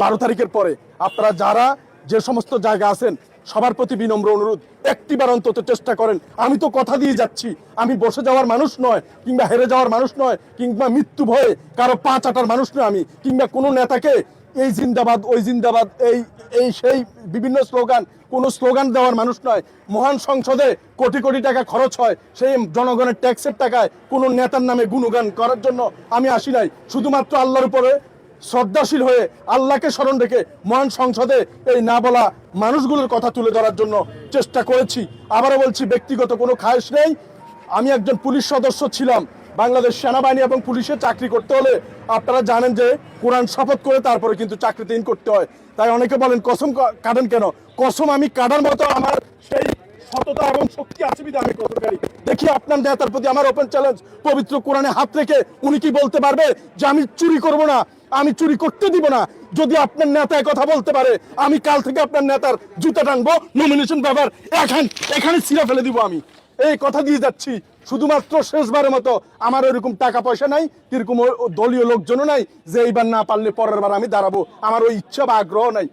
12 তারিখের পরে আপনারা যারা যে সমস্ত জায়গা আছেন সবার প্রতি বিনম্র অনুরোধ, একটিবার অন্তত চেষ্টা করেন। আমি তো কথা দিয়ে যাচ্ছি, আমি বসে যাওয়ার মানুষ নয়, কিংবা হেরে যাওয়ার মানুষ নয়, কিংবা মৃত্যু ভয়ে কারো পা চাটার মানুষ নয় আমি, কিংবা কোনো নেতাকে এই জিন্দাবাদ ওই জিন্দাবাদ এই এই সেই বিভিন্ন কোনো স্লোগান দেওয়ার মানুষ নয়। মহান সংসদে কোটি কোটি টাকা খরচ হয়, সেই জনগণের ট্যাক্সের টাকায় কোনো নেতার নামে গুণগান করার জন্য আমি আসি নাই। শুধুমাত্র আল্লাহর উপরে শ্রদ্ধাশীল হয়ে আল্লাহকে স্মরণ রেখে মহান সংসদে এই না বলা মানুষগুলোর কথা তুলে ধরার জন্য চেষ্টা করেছি। আবারও বলছি, ব্যক্তিগত কোনো খায়েশ নেই। আমি একজন পুলিশ সদস্য ছিলাম। বাংলাদেশ সেনাবাহিনী এবং পুলিশে চাকরি করতে হলে আপনারা জানেন যে কোরআন শপথ করে তারপরে কিন্তু চাকরিতে ইন করতে হয়। তাই অনেকে বলেন কসম কাটেন কেন? কসম আমি কাটার মতো আমার সেই সততা এবং শক্তি আছে বিধে আমি কসমকারী। দেখি আপনার নেতার প্রতি আমার ওপেন চ্যালেঞ্জ, পবিত্র কোরআনে হাত রেখে উনি কি বলতে পারবে যে আমি চুরি করব না, আমি চুরি করতে দিব না? যদি আপনার নেতা কথা বলতে পারে, আমি কাল থেকে আপনার নেতার জুতা টানবো, নমিনেশন পেপার এখানে ছিঁড়ে ফেলে দিব। আমি এই কথা দিয়ে যাচ্ছি। শুধুমাত্র শেষবারের মতো, আমার ওইরকম টাকা পয়সা নাই, কিরকম দলীয় লোকজনও নাই যে এইবার না পারলে পরের বার আমি দাঁড়াবো, আমার ওই ইচ্ছা বা আগ্রহ নাই।